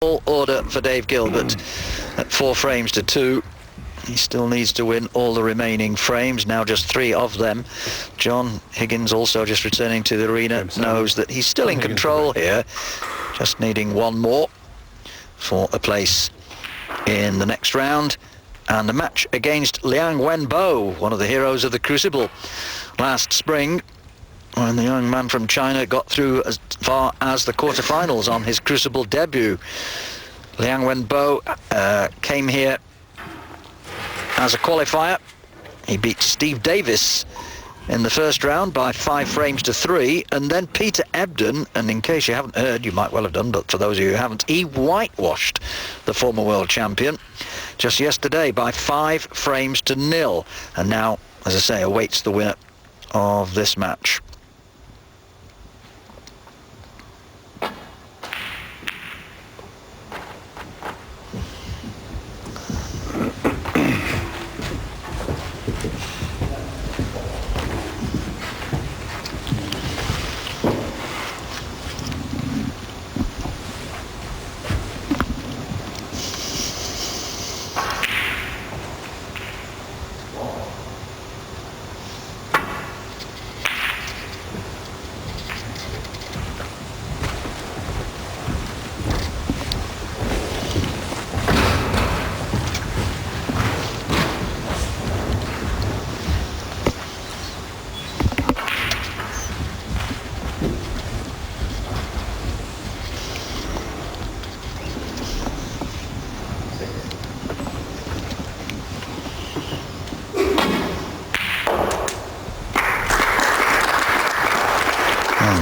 All order for Dave Gilbert at 4 frames to 2. He still needs to win all the remaining frames, now just 3 of them. John Higgins, also just returning to the arena, knows that he's still in control here, just needing 1 more for a place in the next round. And a match against Liang Wenbo, one of the heroes of the Crucible last spring, when the young man from China got through as far as the quarterfinals on his Crucible debut. Liang Wenbo came here as a qualifier. He beat Steve Davis in the first round by 5 frames to 3, and then Peter Ebdon, and in case you haven't heard, you might well have done, but for those of you who haven't, he whitewashed the former world champion just yesterday by 5 frames to 0, and now, as I say, awaits the winner of this match.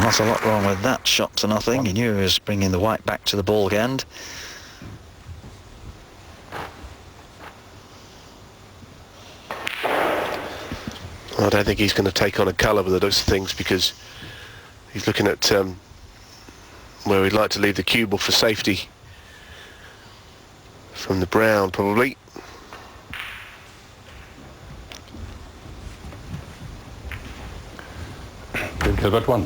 Not a lot wrong with that shot to nothing. He knew he was bringing the white back to the ball end. I don't think he's going to take on a colour with the looks of things, because he's looking at where he'd like to leave the cue ball for safety from the brown, probably. Gilbert 1.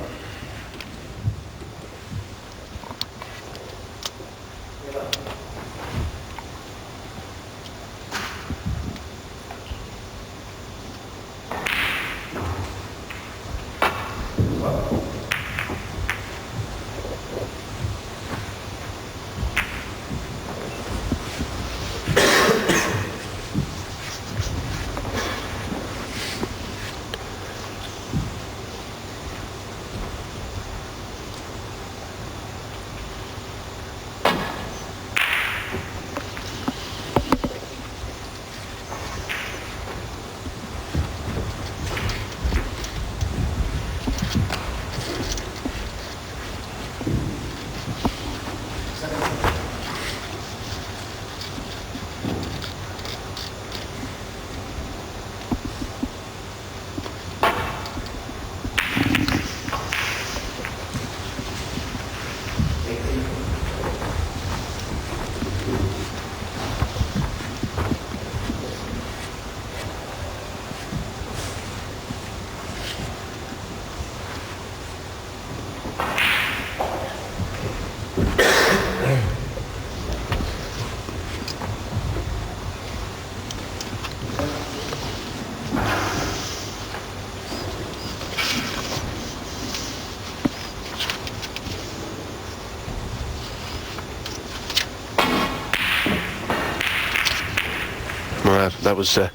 That was not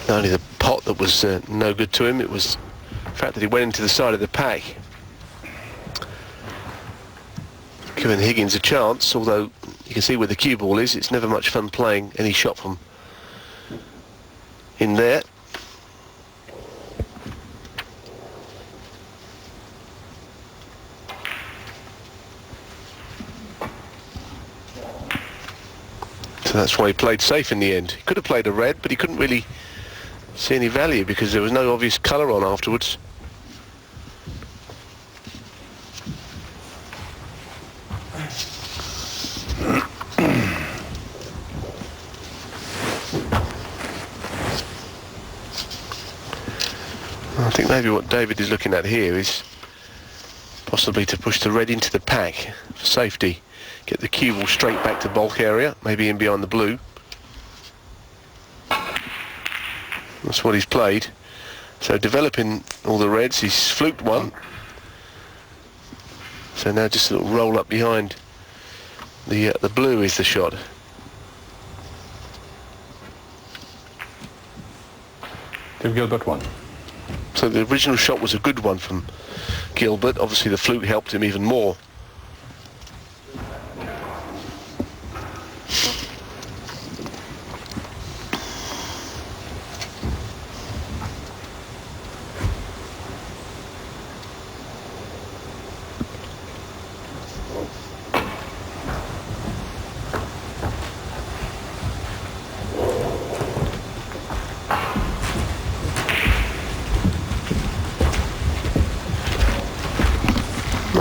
only the pot that was no good to him, it was the fact that he went into the side of the pack, giving Higgins a chance, although you can see where the cue ball is. It's never much fun playing any shot from in there. So that's why he played safe in the end. He could have played a red, but he couldn't really see any value because there was no obvious colour on afterwards. I think maybe what David is looking at here is possibly to push the red into the pack for safety. get the cue ball straight back to bulk area, maybe in behind the blue. That's what he's played. So developing all the reds, he's fluked one. So now just a little roll up behind the blue is the shot. Give Gilbert one. So the original shot was a good one from Gilbert. Obviously the fluke helped him even more.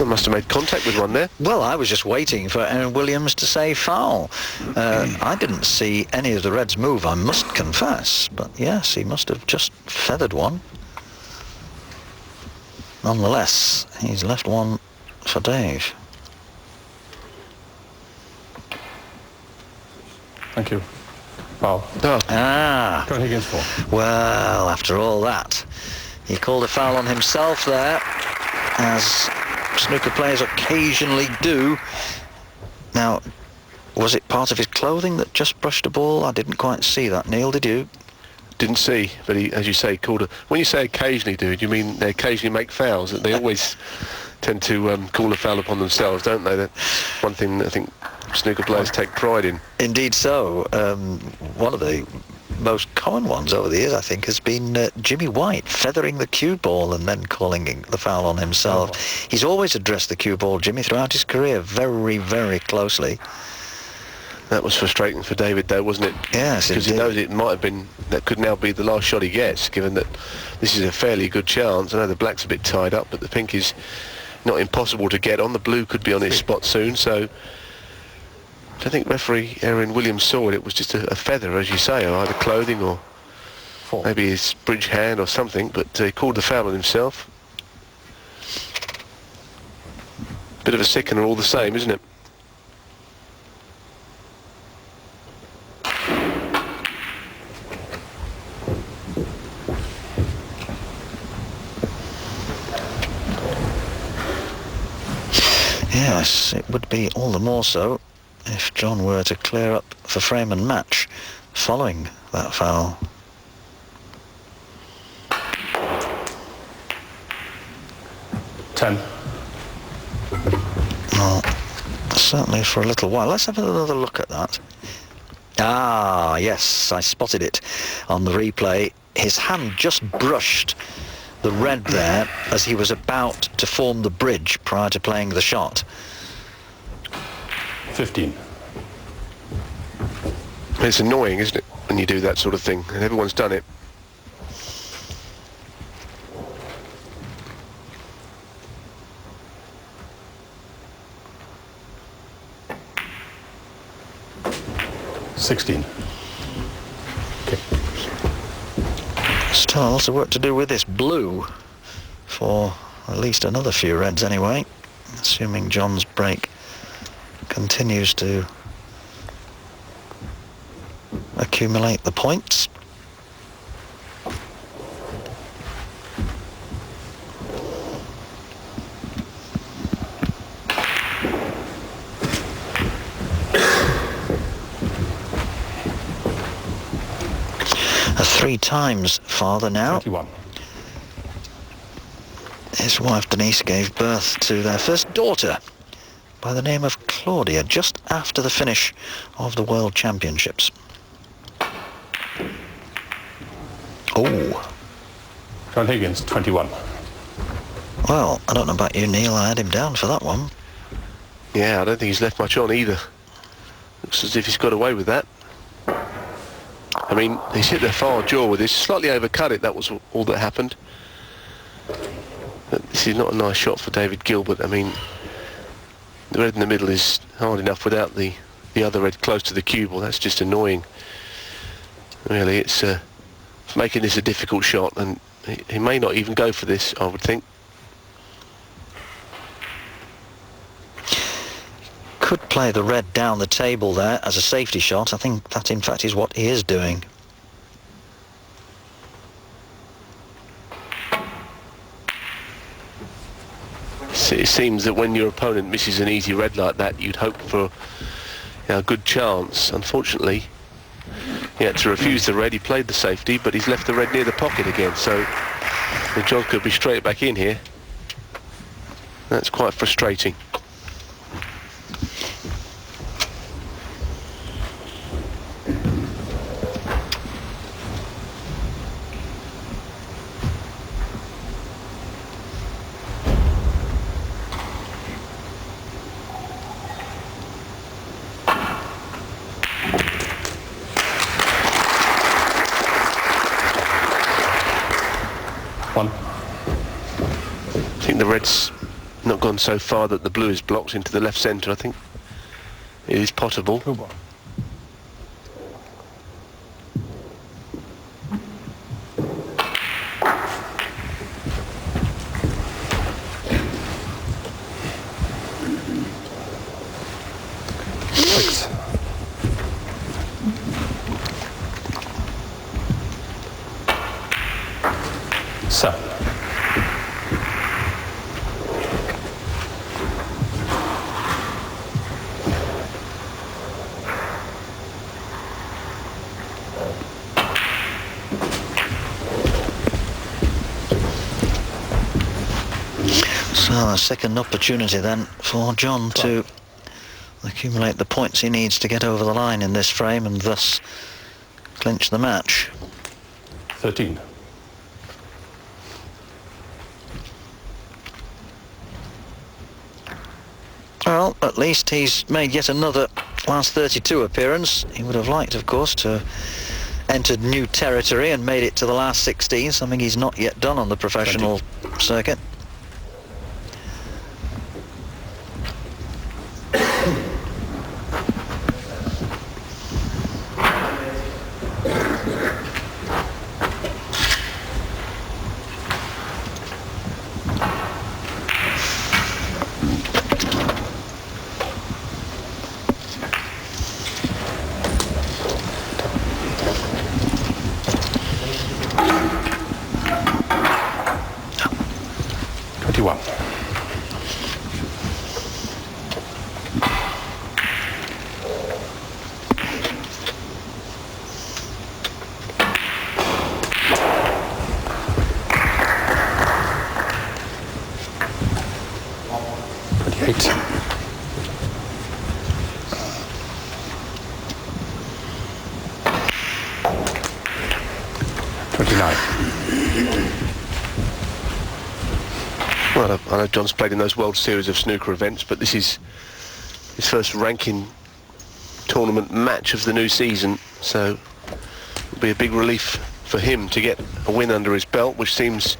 Must have made contact with one there. Well, I was just waiting for Aaron Williams to say foul. I didn't see any of the Reds move, I must confess. But yes, he must have just feathered one. Nonetheless, he's left one for Dave. Thank you. Foul. Oh. Ah. John Higgins 4. Well, after all that, he called a foul on himself there, as snooker players occasionally do. Now, was it part of his clothing that just brushed a ball? I didn't quite see that. Neil, did you? Didn't see, but he, as you say, called a... When you say occasionally do, do you mean they occasionally make fouls? They always tend to call a foul upon themselves, don't they? That's one thing that I think snooker players take pride in. Indeed so. One of the most common ones over the years, I think, has been Jimmy White feathering the cue ball and then calling the foul on himself. Oh. He's always addressed the cue ball, Jimmy, throughout his career very, very closely. That was frustrating for David, though, wasn't it? Yes, because he knows it might have been, that could now be the last shot he gets, given that this is a fairly good chance. I know the black's a bit tied up, but the pink is not impossible to get on. The blue could be on its spot soon, so I think referee Aaron Williams saw it. It was just a feather, as you say, or either clothing or maybe his bridge hand or something, but he called the foul on himself. Bit of a sickener all the same, isn't it? Yes, it would be all the more so if John were to clear up for frame and match following that foul. Well, certainly for a little while. Let's have another look at that. Ah, yes, I spotted it on the replay. His hand just brushed the red there as he was about to form the bridge prior to playing the shot. 15. It's annoying, isn't it, when you do that sort of thing, and everyone's done it. $16. Okay. Still lots of work to do with this blue for at least another few reds anyway, assuming John's break continues to accumulate the points. A 3 times father now. 21. His wife Denise gave birth to their first daughter by the name of Claudia just after the finish of the World Championships. Oh. John Higgins, 21. Well, I don't know about you, Neil. I had him down for that one. Yeah, I don't think he's left much on either. Looks as if he's got away with that. I mean, he's hit the far jaw with this. Slightly overcut it, that was all that happened. But this is not a nice shot for David Gilbert. I mean, the red in the middle is hard enough without the other red close to the cue ball. That's just annoying. Really, it's making this a difficult shot, and he may not even go for this, I would think. could play the red down the table there as a safety shot. I think that in fact is what he is doing. It seems that when your opponent misses an easy red like that, you'd hope for a good chance. Unfortunately, he had to refuse the red. He played the safety, but he's left the red near the pocket again, so John could be straight back in here. That's quite frustrating. I think the red's not gone so far that the blue is blocked into the left centre. I think it is potable. Seven. So a second opportunity then for John to accumulate the points he needs to get over the line in this frame and thus clinch the match. 13. Well, at least he's made yet another last 32 appearance. He would have liked, of course, to have entered new territory and made it to the last 16, something he's not yet done on the professional circuit. Well, I know John's played in those World Series of snooker events, but this is his first ranking tournament match of the new season, so it'll be a big relief for him to get a win under his belt, which seems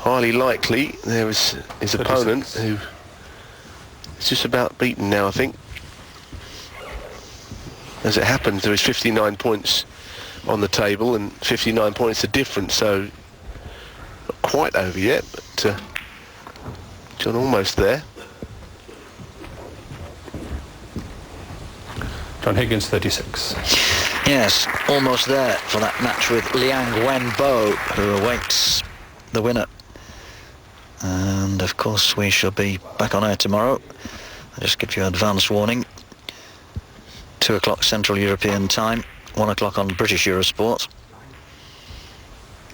highly likely. There is his opponent, who is just about beaten now, I think. As it happens, there is 59 points on the table, and 59 points are different, so not quite over yet, but John almost there. John Higgins, 36. Yes, almost there for that match with Liang Wenbo, who awaits the winner. And of course we shall be back on air tomorrow. I'll just give you advance warning. 2 o'clock Central European time, 1 o'clock on British Eurosport,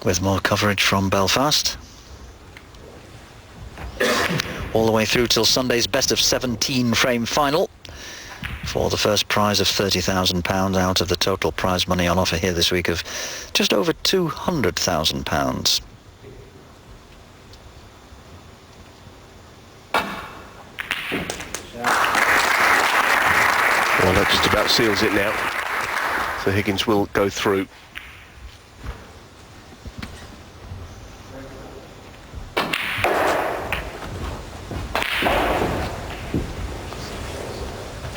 with more coverage from Belfast. All the way through till Sunday's best of 17 frame final for the first prize of £30,000 out of the total prize money on offer here this week of just over £200,000. Well, that just about seals it now. So Higgins will go through.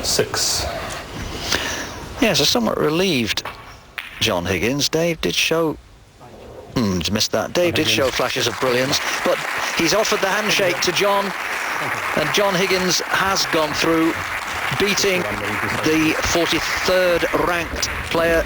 Six. Yes, a somewhat relieved John Higgins. Dave did show... missed that. Dave did show flashes of brilliance, but he's offered the handshake to John, And John Higgins has gone through, beating the 43rd ranked player